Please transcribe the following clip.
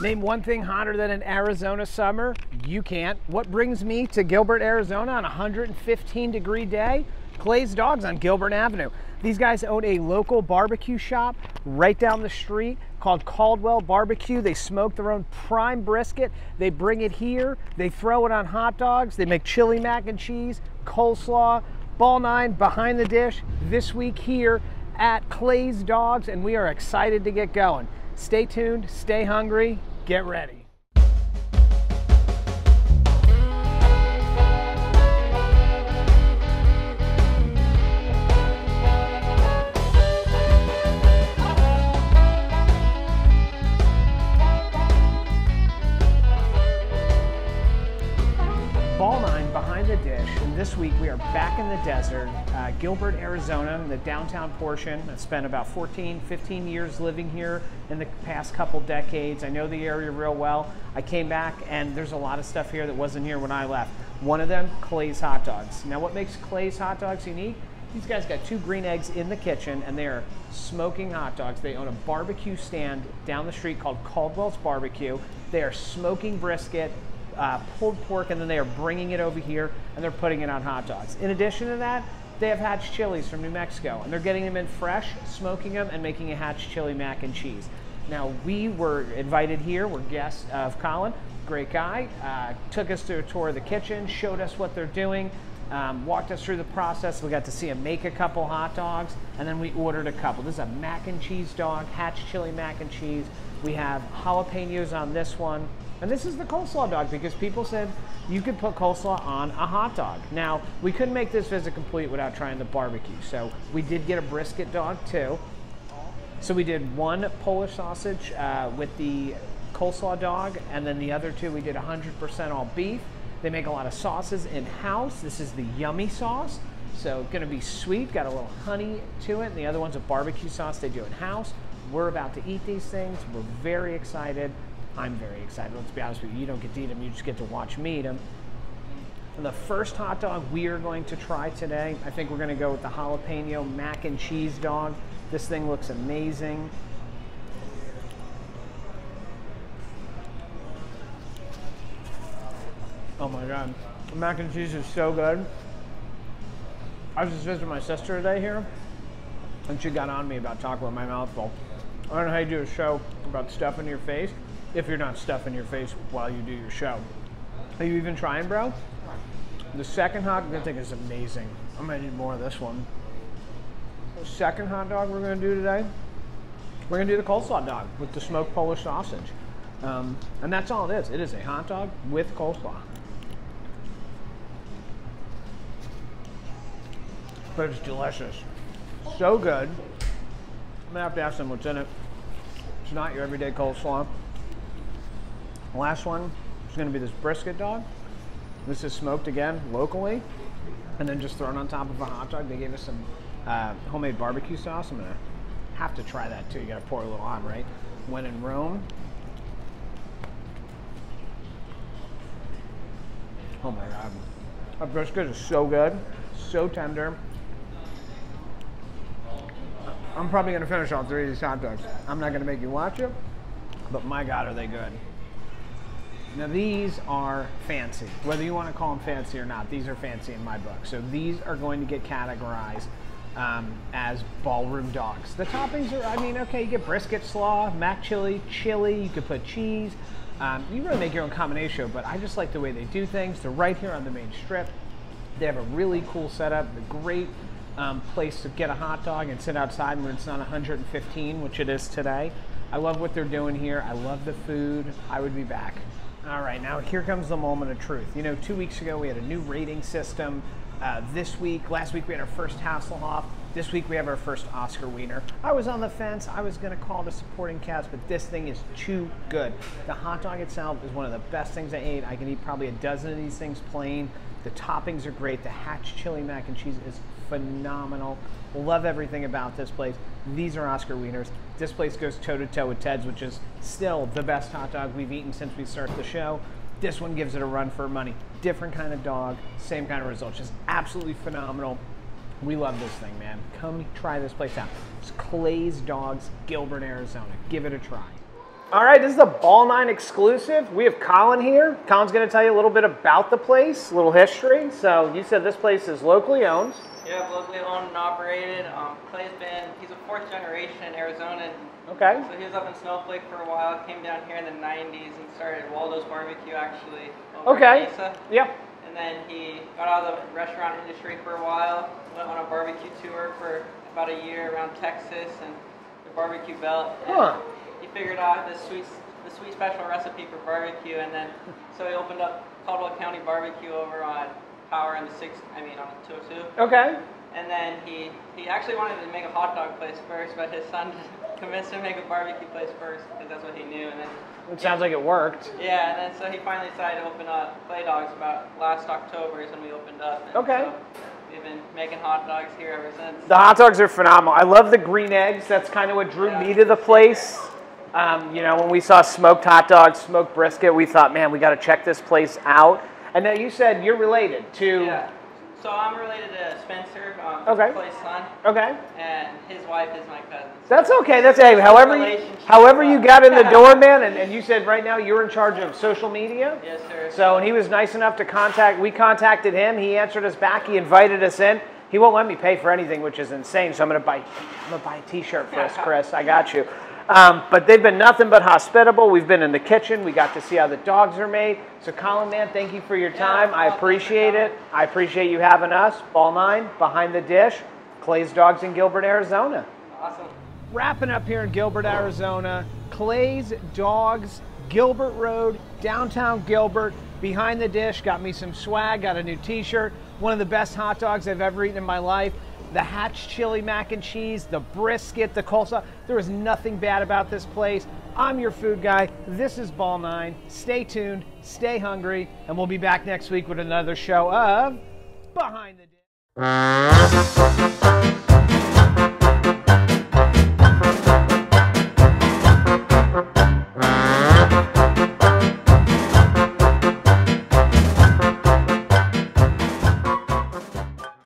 Name one thing hotter than an Arizona summer. You can't. What brings me to Gilbert, Arizona on a 115-degree day? Clay Dawgs on Gilbert Avenue. These guys own a local barbecue shop right down the street called Caldwell Barbecue. They smoke their own prime brisket. They bring it here. They throw it on hot dogs. They make chili mac and cheese, coleslaw, Ballnine behind the dish this week here at Clay Dawgs, and we are excited to get going. Stay tuned, stay hungry, get ready. Ballnine behind the dish, and this week we are back in the desert, Gilbert, Arizona, in the downtown portion. I spent about 15 years living here in the past couple decades. I know the area real well. I came back and there's a lot of stuff here that wasn't here when I left. One of them, Clay's Hot Dogs. Now what makes Clay's Hot Dogs unique? These guys got 2 green eggs in the kitchen and they are smoking hot dogs. They own a barbecue stand down the street called Caldwell's Barbecue. They are smoking brisket, pulled pork, and then they are bringing it over here and they're putting it on hot dogs. In addition to that, they have hatch chilies from New Mexico and they're getting them in fresh, smoking them, and making a hatch chili mac and cheese. Now, we were invited here. We're guests of Colin, great guy, took us to a tour of the kitchen, showed us what they're doing, walked us through the process. We got to see him make a couple hot dogs, and then we ordered a couple. This is a mac and cheese dog, hatch chili mac and cheese. We have jalapenos on this one. And this is the coleslaw dog because people said you could put coleslaw on a hot dog. Now, we couldn't make this visit complete without trying the barbecue. So we did get a brisket dog too. So we did one Polish sausage with the coleslaw dog, and then the other 2 we did 100% all beef. They make a lot of sauces in-house. This is the yummy sauce. So gonna be sweet, got a little honey to it. And the other one's a barbecue sauce they do in-house. We're about to eat these things. We're very excited. I'm very excited. Let's be honest with you. You don't get to eat them. You just get to watch me eat them. And the first hot dog we are going to try today, I think we're going to go with the jalapeno mac and cheese dog. This thing looks amazing. Oh my God. The mac and cheese is so good. I was just visiting my sister today here, and she got on me about talking with my mouth full. I don't know how you do a show about stuff in your face if you're not stuffing your face while you do your show. Are you even trying, bro? The second hot dog I think is amazing. I'm gonna need more of this one. The second hot dog we're gonna do today, we're gonna do the coleslaw dog with the smoked Polish sausage. And that's all it is. It is a hot dog with coleslaw. But it's delicious. So good. I'm gonna have to ask them what's in it. It's not your everyday coleslaw. Last one is going to be this brisket dog. This is smoked again locally and then just thrown on top of a hot dog. They gave us some homemade barbecue sauce. I'm going to have to try that too. You got to pour a little on, right? When in Rome. Oh my God. That brisket is so good, so tender. I'm probably going to finish all 3 of these hot dogs. I'm not going to make you watch it, but my God, are they good. Now these are fancy. Whether you want to call them fancy or not, these are fancy in my book. So these are going to get categorized as ballroom dogs. The toppings are, I mean, okay, you get brisket slaw, mac chili, you could put cheese. You really make your own combination, but I just like the way they do things. They're right here on the main strip. They have a really cool setup, a great place to get a hot dog and sit outside when it's not 115, which it is today. I love what they're doing here. I love the food. I would be back. All right, now here comes the moment of truth. You know, 2 weeks ago we had a new rating system. Last week we had our first Hasselhoff. This week we have our first Oscar Wiener. I was on the fence. I was gonna call it a supporting cast, but this thing is too good. The hot dog itself is one of the best things I ate. I can eat probably a dozen of these things plain. The toppings are great. The hatch chili mac and cheese is phenomenal. Love everything about this place. These are Oscar Wieners. This place goes toe-to-toe with Ted's, which is still the best hot dog we've eaten since we started the show. This one gives it a run for money. Different kind of dog, same kind of results. Just absolutely phenomenal. We love this thing, man. Come try this place out. It's Clay Dawgs, Gilbert, Arizona. Give it a try. All right, this is the Ballnine exclusive. We have Colin here. Colin's going to tell you a little bit about the place, a little history. So you said this place is locally owned. Yeah, locally owned and operated. Clay's he's a fourth generation Arizonan. Okay. So he was up in Snowflake for a while, came down here in the 90s and started Waldo's Barbecue actually over in Mesa. Yep. And then he got out of the restaurant industry for a while, went on a barbecue tour for about a year around Texas and the barbecue belt. And he figured out the sweet special recipe for barbecue, and then so he opened up Caldwell County Barbecue over on Power on the 202. Okay. And then he actually wanted to make a hot dog place first, but his son convinced him to make a barbecue place first because that's what he knew. And then it sounds like it worked. Yeah, and then so he finally decided to open up Clay Dawgs about last October is when we opened up. And okay. So we've been making hot dogs here ever since. The hot dogs are phenomenal. I love the green eggs. That's kind of what drew me to the place. You know, when we saw smoked hot dogs, smoked brisket, we thought, man, we got to check this place out. And now you said you're related to... Yeah. So I'm related to Spencer, Clay's son. Okay. And his wife is my cousin. So that's okay. That's hey, however you got in the door, man. And you said right now you're in charge of social media. Yes, sir. So and he was nice enough to we contacted him. He answered us back. He invited us in. He won't let me pay for anything, which is insane. So I'm gonna buy a T-shirt for us, Chris. I got you. But they've been nothing but hospitable. We've been in the kitchen. We got to see how the dogs are made. So Colin, man, thank you for your time. I appreciate it. I appreciate you having us. Ballnine, Behind the Dish, Clay's Dogs in Gilbert, Arizona. Awesome. Wrapping up here in Gilbert, Arizona, Clay's Dogs, Gilbert Road, downtown Gilbert. Behind the Dish, got me some swag, got a new T-shirt. One of the best hot dogs I've ever eaten in my life. The Hatch chili mac and cheese, the brisket, the coleslaw. There is nothing bad about this place. I'm your food guy. This is Ballnine. Stay tuned, stay hungry, and we'll be back next week with another show of Behind the Dish.